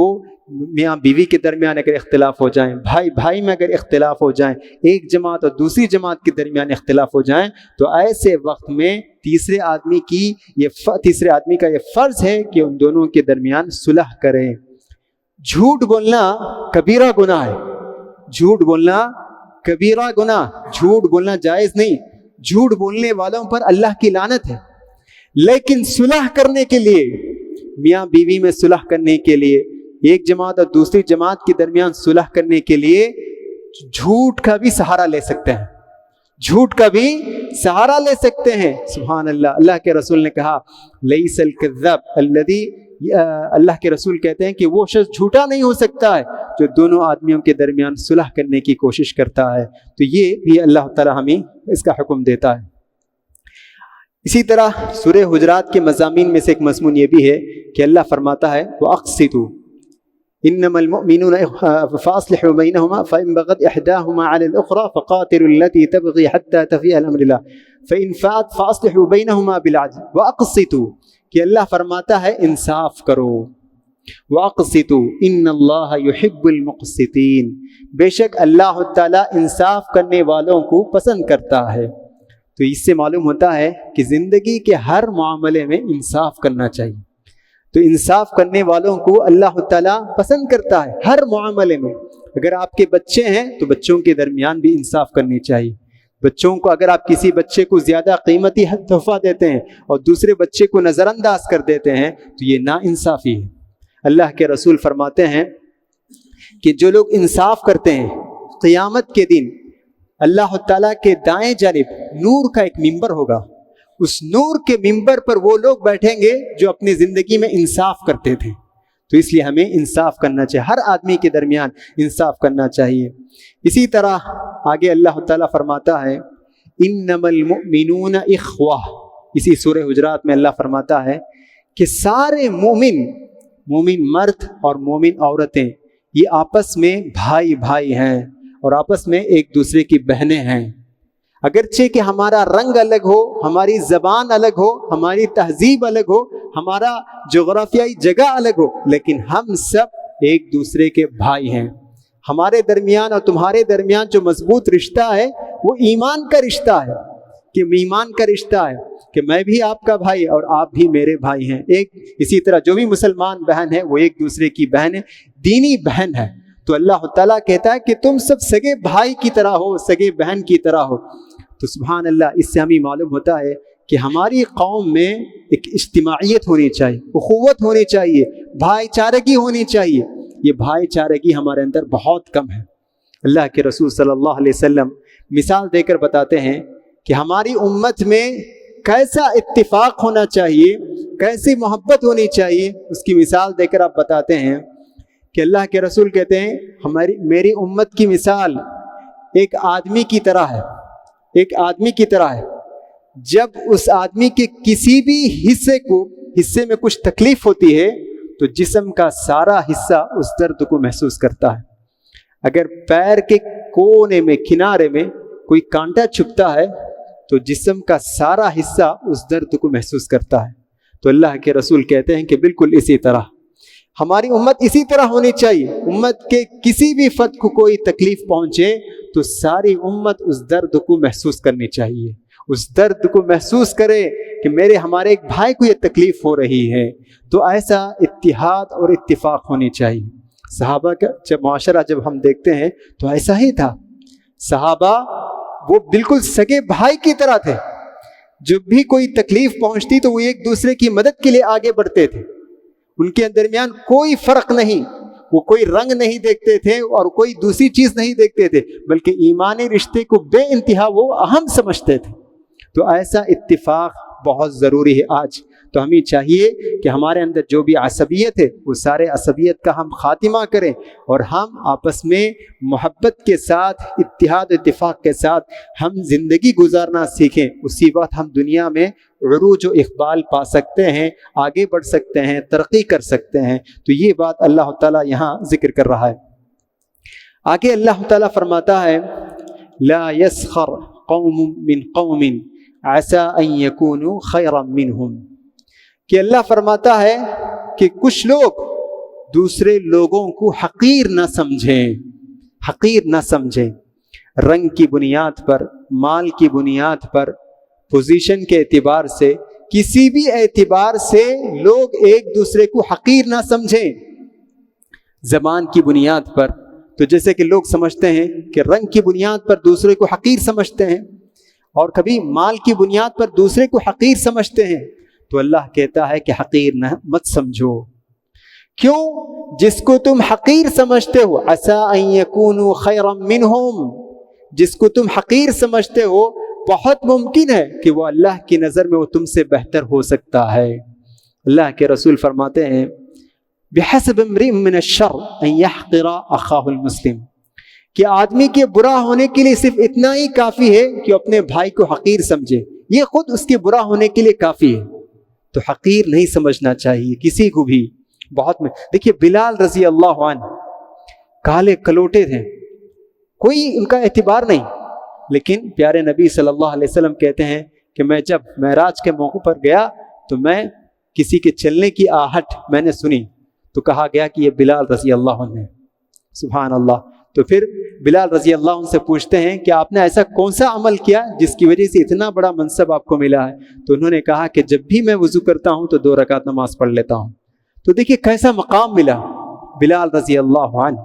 S1: میاں بیوی کے درمیان اگر اختلاف ہو جائیں، بھائی بھائی میں اگر اختلاف ہو جائیں، ایک جماعت اور دوسری جماعت کے درمیان اختلاف ہو جائیں، تو ایسے وقت میں تیسرے آدمی کا یہ فرض ہے کہ ان دونوں کے درمیان صلح کریں۔ جھوٹ بولنا کبیرہ گناہ ہے، جھوٹ بولنا کبیرہ گناہ، جھوٹ بولنا جائز نہیں، جھوٹ بولنے والوں پر اللہ کی لعنت ہے۔ لیکن صلح کرنے کے لیے، میاں بیوی میں صلح کرنے کے لیے، ایک جماعت اور دوسری جماعت کے درمیان صلح کرنے کے لیے جھوٹ کا بھی سہارا لے سکتے ہیں، جھوٹ کا بھی سہارا لے سکتے ہیں۔ سبحان اللہ۔ اللہ کے رسول نے کہا لیس الکذاب الذی، اللہ کے رسول کہتے ہیں کہ وہ شخص جھوٹا نہیں ہو سکتا ہے جو دونوں آدمیوں کے درمیان صلح کرنے کی کوشش کرتا ہے۔ تو یہ بھی اللہ تعالیٰ ہمیں اس کا حکم دیتا ہے۔ اسی طرح سورہ حجرات کے مضامین میں سے ایک مضمون یہ بھی ہے کہ اللہ فرماتا ہے وَأَقْسِطُوا إنما المؤمنون فاصلحوا بينهما فإن بغت إحداهما على الأخرى فقاتلوا التي تبغي حتى تفيء إلى أمر الله فإن فاءت فأصلحوا بينهما بالعدل وأقسطوا، کہ اللہ فرماتا ہے انصاف کرو، وَأَقْسِطُوا إِنَّ اللَّهَ يُحِبُّ الْمُقْسِطِينَ، بے شک اللہ تعالیٰ انصاف کرنے والوں کو پسند کرتا ہے۔ تو اس سے معلوم ہوتا ہے کہ زندگی کے ہر معاملے میں انصاف کرنا چاہیے۔ تو انصاف کرنے والوں کو اللہ تعالیٰ پسند کرتا ہے ہر معاملے میں۔ اگر آپ کے بچے ہیں تو بچوں کے درمیان بھی انصاف کرنی چاہیے۔ بچوں کو اگر آپ کسی بچے کو زیادہ قیمتی تحفہ دیتے ہیں اور دوسرے بچے کو نظر انداز کر دیتے ہیں تو یہ ناانصافی ہے۔ اللہ کے رسول فرماتے ہیں کہ جو لوگ انصاف کرتے ہیں، قیامت کے دن اللہ تعالیٰ کے دائیں جانب نور کا ایک ممبر ہوگا، اس نور کے ممبر پر وہ لوگ بیٹھیں گے جو اپنی زندگی میں انصاف کرتے تھے۔ تو اس لیے ہمیں انصاف کرنا چاہیے، ہر آدمی کے درمیان انصاف کرنا چاہیے۔ اسی طرح آگے اللہ تعالیٰ فرماتا ہے انما المؤمنون اخوہ، اسی سورہ حجرات میں اللہ فرماتا ہے کہ سارے مومن مرد اور مومن عورتیں یہ آپس میں بھائی بھائی ہیں اور آپس میں ایک دوسرے کی بہنیں ہیں۔ اگرچہ کہ ہمارا رنگ الگ ہو، ہماری زبان الگ ہو، ہماری تہذیب الگ ہو، ہمارا جغرافیائی جگہ الگ ہو، لیکن ہم سب ایک دوسرے کے بھائی ہیں۔ ہمارے درمیان اور تمہارے درمیان جو مضبوط رشتہ ہے وہ ایمان کا رشتہ ہے، کہ ایمان کا رشتہ ہے کہ میں بھی آپ کا بھائی اور آپ بھی میرے بھائی ہیں۔ اسی طرح جو بھی مسلمان بہن ہے وہ ایک دوسرے کی بہن ہے، دینی بہن ہے۔ تو اللہ تعالیٰ کہتا ہے کہ تم سب سگے بھائی کی طرح ہو، سگے بہن کی طرح ہو۔ تو سبحان اللہ، اس سے ہمیں معلوم ہوتا ہے کہ ہماری قوم میں ایک اجتماعیت ہونی چاہیے، اخوت ہونی چاہیے، بھائی چارگی ہونی چاہیے۔ یہ بھائی چارگی ہمارے اندر بہت کم ہے۔ اللہ کے رسول صلی اللہ علیہ وسلم مثال دے کر بتاتے ہیں کہ ہماری امت میں کیسا اتفاق ہونا چاہیے، کیسی محبت ہونی چاہیے، اس کی مثال دے کر آپ بتاتے ہیں کہ اللہ کے رسول کہتے ہیں میری امت کی مثال ایک آدمی کی طرح ہے، ایک آدمی کی طرح ہے. جب اس آدمی کے کسی بھی حصے میں کچھ تکلیف ہوتی ہے تو جسم کا سارا حصہ اس درد کو محسوس کرتا ہے. اگر پیر کے کونے میں، کنارے میں کوئی کانٹا چھپتا ہے تو جسم کا سارا حصہ اس درد کو محسوس کرتا ہے. تو اللہ کے رسول کہتے ہیں کہ بالکل اسی طرح ہماری امت اسی طرح ہونی چاہیے. امت کے کسی بھی فرد کو کوئی تکلیف پہنچے تو ساری امت اس درد کو محسوس کرنی چاہیے، اس درد کو محسوس کرے کہ ہمارے ایک بھائی کو یہ تکلیف ہو رہی ہے. تو ایسا اتحاد اور اتفاق ہونی چاہیے. صحابہ کا معاشرہ جب ہم دیکھتے ہیں تو ایسا ہی تھا. صحابہ وہ بالکل سگے بھائی کی طرح تھے. جب بھی کوئی تکلیف پہنچتی تو وہ ایک دوسرے کی مدد کے لیے آگے بڑھتے تھے. ان کے درمیان کوئی فرق نہیں، وہ کوئی رنگ نہیں دیکھتے تھے اور کوئی دوسری چیز نہیں دیکھتے تھے، بلکہ ایمانی رشتے کو بے انتہا وہ اہم سمجھتے تھے. تو ایسا اتفاق بہت ضروری ہے آج. تو ہمیں چاہیے کہ ہمارے اندر جو بھی عصبیت ہے وہ سارے عصبیت کا ہم خاتمہ کریں اور ہم آپس میں محبت کے ساتھ، اتحاد و اتفاق کے ساتھ ہم زندگی گزارنا سیکھیں. اسی وقت ہم دنیا میں عروج و اقبال پا سکتے ہیں، آگے بڑھ سکتے ہیں، ترقی کر سکتے ہیں. تو یہ بات اللہ تعالیٰ یہاں ذکر کر رہا ہے. آگے اللہ تعالیٰ فرماتا ہے لا يسخر قوم من قوم عسى ان يكونوا خيرا منهم، کہ اللہ فرماتا ہے کہ کچھ لوگ دوسرے لوگوں کو حقیر نہ سمجھیں، حقیر نہ سمجھیں. رنگ کی بنیاد پر، مال کی بنیاد پر، پوزیشن کے اعتبار سے، کسی بھی اعتبار سے لوگ ایک دوسرے کو حقیر نہ سمجھیں. زبان کی بنیاد پر تو جیسے کہ لوگ سمجھتے ہیں کہ رنگ کی بنیاد پر دوسرے کو حقیر سمجھتے ہیں، اور کبھی مال کی بنیاد پر دوسرے کو حقیر سمجھتے ہیں. تو اللہ کہتا ہے کہ حقیر نہ مت سمجھو. کیوں؟ جس کو تم حقیر سمجھتے ہو عسى ان يكونوا خيرا منهم، جس کو تم حقیر سمجھتے ہو بہت ممکن ہے کہ وہ اللہ کی نظر میں وہ تم سے بہتر ہو سکتا ہے. اللہ کے رسول فرماتے ہیں بحسب امرئ من الشر ان يحقر اخاه المسلم، کہ آدمی کے برا ہونے کے لیے صرف اتنا ہی کافی ہے کہ اپنے بھائی کو حقیر سمجھے، یہ خود اس کے برا ہونے کے لیے کافی ہے. تو حقیر نہیں سمجھنا چاہیے کسی کو بھی. دیکھیے بلال رضی اللہ عنہ کالے کلوٹے تھے، کوئی ان کا اعتبار نہیں، لیکن پیارے نبی صلی اللہ علیہ وسلم کہتے ہیں کہ میں جب معراج کے موقع پر گیا تو میں کسی کے چلنے کی آہٹ میں نے سنی تو کہا گیا کہ یہ بلال رضی اللہ عنہ ہے. سبحان اللہ. تو پھر بلال رضی اللہ عنہ سے پوچھتے ہیں کہ آپ نے ایسا کون سا عمل کیا جس کی وجہ سے اتنا بڑا منصب آپ کو ملا ہے؟ تو انہوں نے کہا کہ جب بھی میں وضو کرتا ہوں تو 2 رکعت نماز پڑھ لیتا ہوں. تو دیکھیے کیسا مقام ملا بلال رضی اللہ عنہ.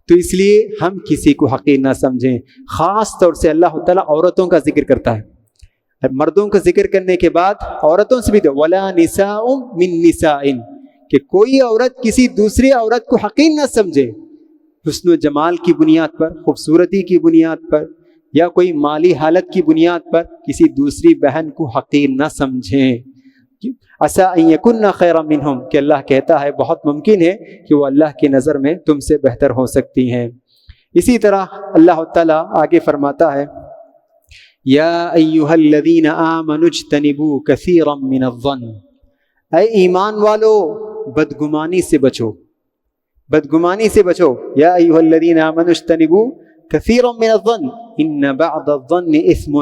S1: تو اس لیے ہم کسی کو حقیر نہ سمجھیں. خاص طور سے اللہ تعالیٰ عورتوں کا ذکر کرتا ہے، مردوں کا ذکر کرنے کے بعد عورتوں سے بھی تو ولا نساء من نساء، کہ کوئی عورت کسی دوسری عورت کو حقیر نہ سمجھے حسن و جمال کی بنیاد پر، خوبصورتی کی بنیاد پر، یا کوئی مالی حالت کی بنیاد پر کسی دوسری بہن کو حقیر نہ سمجھیں. عسى ان يكن خيرا منهم، کہ اللہ کہتا ہے بہت ممکن ہے کہ وہ اللہ کی نظر میں تم سے بہتر ہو سکتی ہیں. اسی طرح اللہ تعالیٰ آگے فرماتا ہے یا ایھا الذین آمنوا اجتنبوا کثیرا من الظن، اے ایمان والو بدگمانی سے بچو، بدگمانی سے بچو. یا ایھا الذین آمنوا اجتنبوا کثیرا من الظن ان بعض الظن اثم،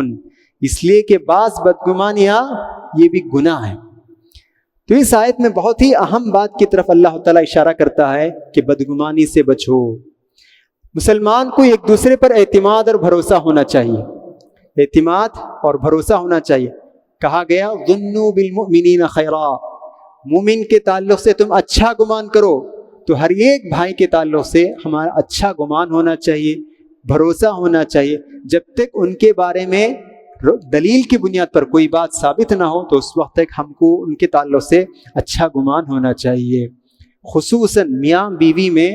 S1: اس لیے کہ بعض بدگمانیاں یہ بھی گناہ ہے. تو اس آیت میں بہت ہی اہم بات کی طرف اللہ تعالیٰ اشارہ کرتا ہے کہ بدگمانی سے بچو. مسلمان کو ایک دوسرے پر اعتماد اور بھروسہ ہونا چاہیے، اعتماد اور بھروسہ ہونا چاہیے. کہا گیا ظنوا بالمؤمنین خیرا، مومن کے تعلق سے تم اچھا گمان کرو. تو ہر ایک بھائی کے تعلق سے ہمارا اچھا گمان ہونا چاہیے، بھروسہ ہونا چاہیے. جب تک ان کے بارے میں دلیل کی بنیاد پر کوئی بات ثابت نہ ہو تو اس وقت تک ہم کو ان کے تعلق سے اچھا گمان ہونا چاہیے. خصوصاً میاں بیوی میں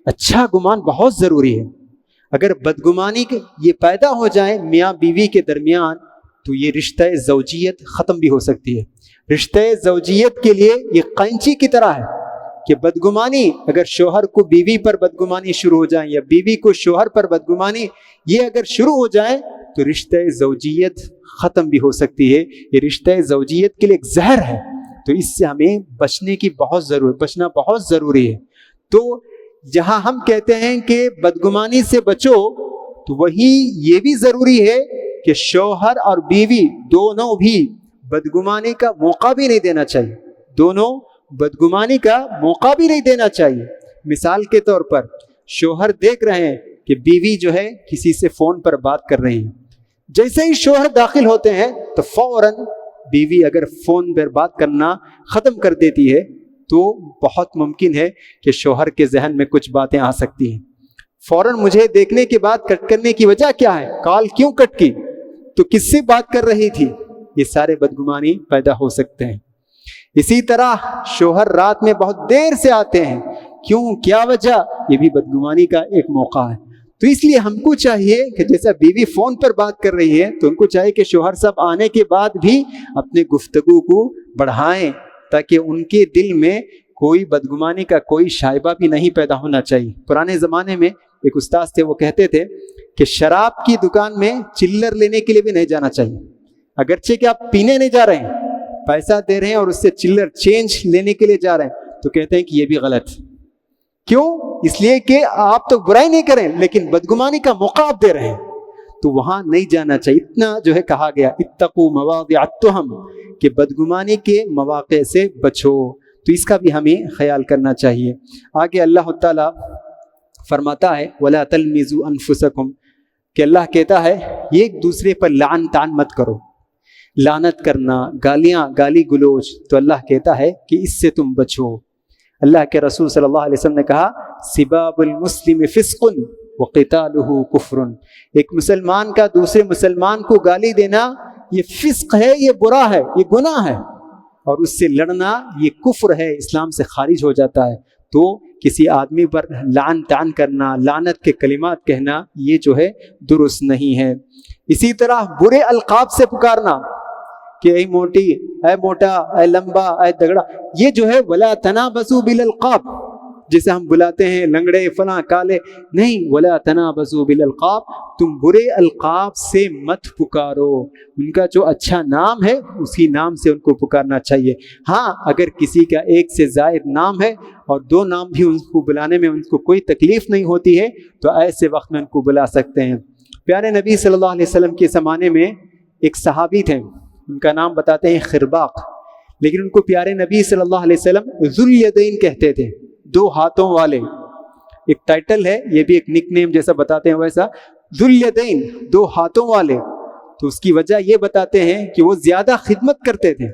S1: اچھا گمان بہت ضروری ہے. اگر بدگمانی یہ پیدا ہو جائے میاں بیوی کے درمیان تو یہ رشتہ زوجیت ختم بھی ہو سکتی ہے. رشتہ زوجیت کے لیے یہ قینچی کی طرح ہے کہ بدگمانی اگر شوہر کو بیوی پر بدگمانی شروع ہو جائیں یا بیوی کو شوہر پر بدگمانی یہ اگر شروع ہو جائے تو رشتہ زوجیت ختم بھی ہو سکتی ہے. یہ رشتہ زوجیت کے لیے ایک زہر ہے. تو اس سے ہمیں بچنا بہت ضروری ہے. تو جہاں ہم کہتے ہیں کہ بدگمانی سے بچو تو وہی یہ بھی ضروری ہے کہ شوہر اور بیوی دونوں بھی بدگمانی کا موقع بھی نہیں دینا چاہیے. دونوں بدگمانی کا موقع بھی نہیں دینا چاہیے. مثال کے طور پر شوہر دیکھ رہے ہیں کہ بیوی جو ہے کسی سے فون پر بات کر رہی ہے. جیسے ہی شوہر داخل ہوتے ہیں تو فوراً بیوی اگر فون پر بات کرنا ختم کر دیتی ہے تو بہت ممکن ہے کہ شوہر کے ذہن میں کچھ باتیں آ سکتی ہیں. فوراً مجھے دیکھنے کے بعد کٹ کرنے کی وجہ کیا ہے, کال کیوں کٹ کی, تو کس سے بات کر رہی تھی, یہ سارے بدگمانی پیدا ہو سکتے ہیں. اسی طرح شوہر رات میں بہت دیر سے آتے ہیں, کیوں, کیا وجہ, یہ بھی بدگمانی کا ایک موقع ہے. تو اس لیے ہم کو چاہیے کہ جیسا بیوی فون پر بات کر رہی ہے تو ان کو چاہیے کہ شوہر صاحب آنے کے بعد بھی اپنے گفتگو کو بڑھائیں تاکہ ان کے دل میں کوئی بدگمانی کا کوئی شائبہ بھی نہیں پیدا ہونا چاہیے. پرانے زمانے میں ایک استاد تھے, وہ کہتے تھے کہ شراب کی دکان میں چلر لینے کے لیے بھی نہیں جانا چاہیے. اگرچہ کہ آپ پینے نہیں جا رہے ہیں, پیسہ دے رہے ہیں اور اس سے چلر چینج لینے کے لیے جا رہے ہیں, تو کہتے ہیں کہ یہ بھی غلط. کیوں, اس لیے کہ آپ تو برائی نہیں کریں لیکن بدگمانی کا موقع آپ دے رہے ہیں, تو وہاں نہیں جانا چاہیے. اتنا جو ہے کہا گیا اتقوا مواضع التهم, کہ بدگمانی کے مواقع سے بچو. تو اس کا بھی ہمیں خیال کرنا چاہیے. آگے اللہ تعالیٰ فرماتا ہے وَلَا تَلْمِزُوا أَنفُسَكُمْ, کہ اللہ کہتا ہے یہ ایک دوسرے پر لعن طعن مت کرو. لعنت کرنا, گالی گلوچ, تو اللہ کہتا ہے کہ اس سے تم بچو. اللہ کے رسول صلی اللہ علیہ وسلم نے کہا سباب المسلم فسق وقتالہ کفر, ایک مسلمان کا دوسرے مسلمان کو گالی دینا یہ فسق ہے, یہ برا ہے, یہ گناہ ہے, اور اس سے لڑنا یہ کفر ہے, اسلام سے خارج ہو جاتا ہے. تو کسی آدمی پر لعن طعن کرنا, لعنت کے کلمات کہنا, یہ جو ہے درست نہیں ہے. اسی طرح برے القاب سے پکارنا کہ اے موٹی, اے موٹا, اے لمبا, اے دگڑا, یہ جو ہے ولا تنابزوا بالالقاب, جسے ہم بلاتے ہیں لنگڑے, فلاں, کالے, نہیں, ولا تنابزوا بالالقاب, تم برے القاب سے مت پکارو. ان کا جو اچھا نام ہے اسی نام سے ان کو پکارنا چاہیے. ہاں, اگر کسی کا ایک سے زائد نام ہے اور دو نام بھی ان کو بلانے میں ان کو کوئی تکلیف نہیں ہوتی ہے تو ایسے وقت میں ان کو بلا سکتے ہیں. پیارے نبی صلی اللہ علیہ وسلم کے زمانے میں ایک صحابی تھے, ان کا نام بتاتے ہیں خرباق, لیکن ان کو پیارے نبی صلی اللہ علیہ وسلم ذوالیدین کہتے تھے, دو ہاتھوں والے. ایک ٹائٹل ہے, یہ بھی ایک نک نیم جیسا بتاتے ہیں ویسا, ذوالیدین, دو ہاتھوں والے. تو اس کی وجہ یہ بتاتے ہیں کہ وہ زیادہ خدمت کرتے تھے,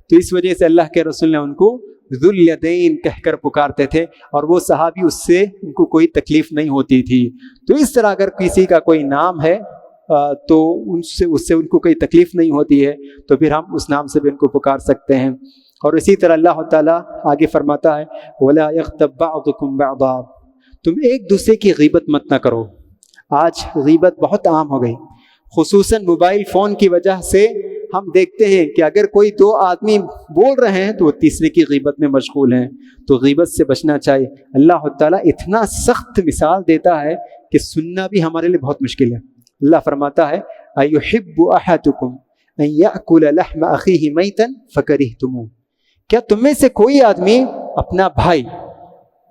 S1: تو اس وجہ سے اللہ کے رسول نے ان کو ذوالیدین کہہ کر پکارتے تھے, اور وہ صحابی اس سے ان کو کوئی تکلیف نہیں ہوتی تھی. تو اس طرح اگر کسی کا کوئی نام ہے تو اس سے ان کو کوئی تکلیف نہیں ہوتی ہے تو پھر ہم اس نام سے بھی ان کو پکار سکتے ہیں. اور اسی طرح اللہ تعالیٰ آگے فرماتا ہے وَلَا يَغْتَبْ بَعْضُكُمْ بَعْضًا, تم ایک دوسرے کی غیبت مت نہ کرو. آج غیبت بہت عام ہو گئی, خصوصاً موبائل فون کی وجہ سے. ہم دیکھتے ہیں کہ اگر کوئی دو آدمی بول رہے ہیں تو وہ تیسرے کی غیبت میں مشغول ہیں, تو غیبت سے بچنا چاہیے. اللہ تعالیٰ اتنا سخت مثال دیتا ہے کہ سننا بھی ہمارے لیے بہت مشکل ہے. اللہ فرماتا ہے أَيُحِبُّ أَحَدُكُمْ أَن يَأْكُلَ لَحْمَ أَخِيهِ مَيْتًا فَكَرِهْتُمُوهُ, کیا تم میں سے کوئی آدمی اپنا بھائی,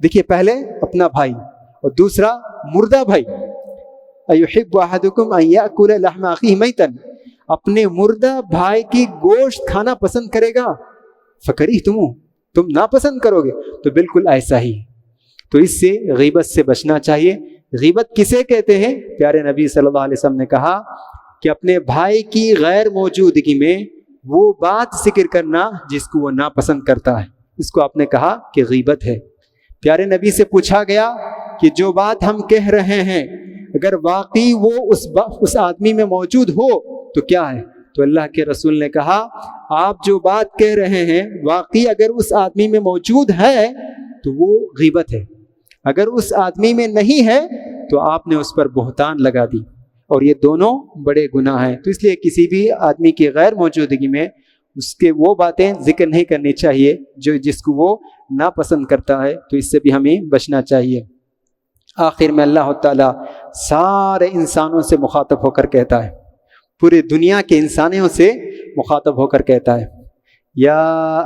S1: دیکھیے پہلے اپنا بھائی اور دوسرا مردہ بھائی, أَيُحِبُّ أَحَدُكُمْ أَن يَأْكُلَ لَحْمَ أَخِيهِ مَيْتًا, اپنے مردہ بھائی کی گوشت کھانا پسند کرے گا, فَكَرِهْتُمُوهُ, تم ناپسند کرو گے. تو بالکل ایسا ہی, تو اس سے غیبت سے بچنا چاہیے. غیبت کسے کہتے ہیں؟ پیارے نبی صلی اللہ علیہ وسلم نے کہا کہ اپنے بھائی کی غیر موجودگی میں وہ بات ذکر کرنا جس کو وہ ناپسند کرتا ہے, اس کو آپ نے کہا کہ غیبت ہے. پیارے نبی سے پوچھا گیا کہ جو بات ہم کہہ رہے ہیں اگر واقعی وہ اس آدمی میں موجود ہو تو کیا ہے؟ تو اللہ کے رسول نے کہا آپ جو بات کہہ رہے ہیں واقعی اگر اس آدمی میں موجود ہے تو وہ غیبت ہے, اگر اس آدمی میں نہیں ہے تو آپ نے اس پر بہتان لگا دی, اور یہ دونوں بڑے گناہ ہیں. تو اس لیے کسی بھی آدمی کی غیر موجودگی میں اس کے وہ باتیں ذکر نہیں کرنی چاہیے جس کو وہ ناپسند کرتا ہے، تو اس سے بھی ہمیں بچنا چاہیے۔ آخر میں اللہ تعالیٰ سارے انسانوں سے مخاطب ہو کر کہتا ہے، پوری دنیا کے انسانوں سے مخاطب ہو کر کہتا ہے، یا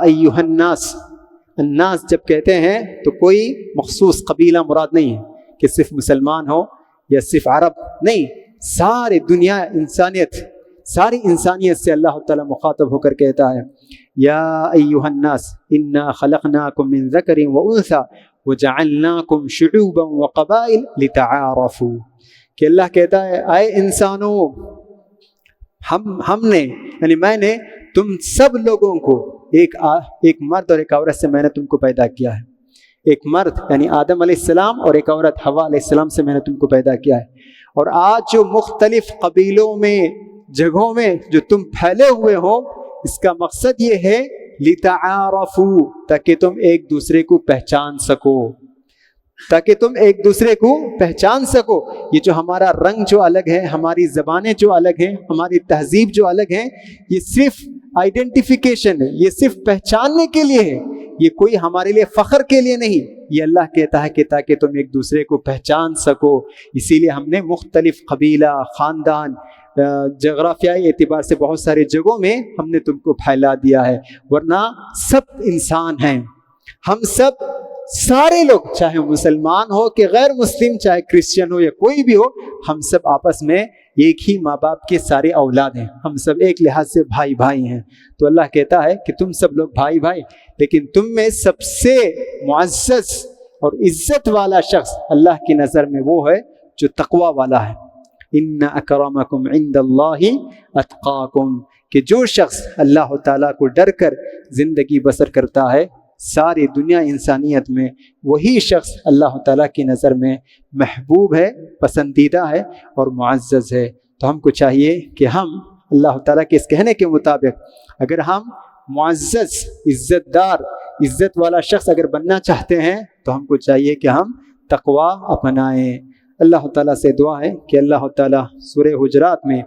S1: ایھا الناس۔ الناس جب کہتے ہیں تو کوئی مخصوص قبیلہ مراد نہیں ہے کہ صرف مسلمان ہو یا صرف عرب، نہیں، ساری دنیا انسانیت، ساری انسانیت سے اللہ تعالیٰ مخاطب ہو کر کہتا ہے، یا ایھا الناس انا خلقناکم من ذکر وانثی وجعلناکم شعوبا وقبائل لتعارفوا، کہ اللہ کہتا ہے اے انسانوں، ہم نے یعنی میں نے تم سب لوگوں کو ایک مرد اور ایک عورت سے میں نے تم کو پیدا کیا ہے، ایک مرد یعنی آدم علیہ السلام اور ایک عورت حوا علیہ السلام سے میں نے تم کو پیدا کیا ہے، اور آج جو مختلف قبیلوں میں، جگہوں میں جو تم پھیلے ہوئے ہو، اس کا مقصد یہ ہے لتعارفوا، تاکہ تم ایک دوسرے کو پہچان سکو، تاکہ تم ایک دوسرے کو پہچان سکو۔ یہ جو ہمارا رنگ جو الگ ہے، ہماری زبانیں جو الگ ہیں، ہماری تہذیب جو الگ ہیں، یہ صرف آئیڈینٹیفیکیشن ہے، یہ صرف پہچاننے کے لیے ہے، یہ کوئی ہمارے لیے فخر کے لیے نہیں۔ یہ اللہ کہتا ہے کہ تاکہ تم ایک دوسرے کو پہچان سکو، اسی لیے ہم نے مختلف قبیلہ، خاندان، جغرافیائی اعتبار سے بہت سارے جگہوں میں ہم نے تم کو پھیلا دیا ہے، ورنہ سب انسان ہیں، ہم سب سارے لوگ، چاہے مسلمان ہو کہ غیر مسلم، چاہے کرسچن ہو یا کوئی بھی ہو، ہم سب آپس میں ایک ہی ماں باپ کے سارے اولاد ہیں، ہم سب ایک لحاظ سے بھائی بھائی ہیں۔ تو اللہ کہتا ہے کہ تم سب لوگ بھائی بھائی، لیکن تم میں سب سے معزز اور عزت والا شخص اللہ کی نظر میں وہ ہے جو تقوی والا ہے۔ ان اکرمکم عند اللہ اتقاکم، کہ جو شخص اللہ تعالیٰ کو ڈر کر زندگی بسر کرتا ہے ساری دنیا انسانیت میں، وہی شخص اللہ تعالیٰ کی نظر میں محبوب ہے، پسندیدہ ہے اور معزز ہے۔ تو ہم کو چاہیے کہ ہم اللہ تعالیٰ کے اس کہنے کے مطابق اگر ہم معزز، عزت دار، عزت والا شخص اگر بننا چاہتے ہیں تو ہم کو چاہیے کہ ہم تقوی اپنائیں۔ اللہ تعالیٰ سے دعا ہے کہ اللہ تعالیٰ سورہ حجرات میں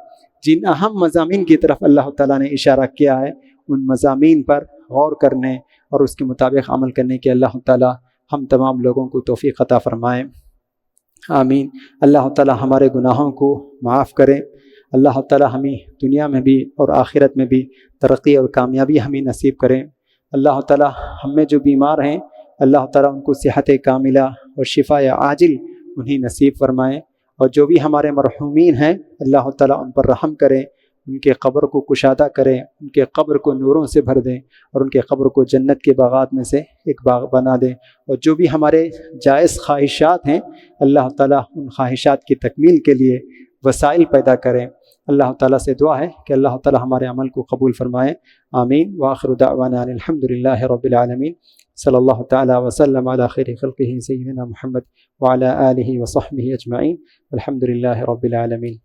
S1: جن اہم مضامین کی طرف اللہ تعالیٰ نے اشارہ کیا ہے، ان مضامین پر غور کرنے اور اس کے مطابق عمل کرنے کے اللہ تعالیٰ ہم تمام لوگوں کو توفیق عطا فرمائیں، آمین۔ اللہ تعالیٰ ہمارے گناہوں کو معاف کرے، اللہ تعالیٰ ہمیں دنیا میں بھی اور آخرت میں بھی ترقی اور کامیابی ہمیں نصیب کریں۔ اللہ تعالیٰ ہم میں جو بیمار ہیں، اللہ تعالیٰ ان کو صحت کاملہ اور شفا عاجل انہیں نصیب فرمائیں، اور جو بھی ہمارے مرحومین ہیں اللہ تعالیٰ ان پر رحم کریں، ان کے قبر کو کشادہ کریں، ان کے قبر کو نوروں سے بھر دیں، اور ان کے قبر کو جنت کے باغات میں سے ایک باغ بنا دیں، اور جو بھی ہمارے جائز خواہشات ہیں اللہ تعالیٰ ان خواہشات کی تکمیل کے لیے وسائل پیدا کریں۔ اللہ تعالیٰ سے دعا ہے کہ اللہ تعالیٰ ہمارے عمل کو قبول فرمائے، آمین۔ وآخر دعوانا ان الحمدللہ رب العالمین، صلی اللہ تعالیٰ وسلم علی خیر خلقہ سیدنا محمد وعلی آلہ وصحبہ اجمعین، الحمدللہ رب العالمین۔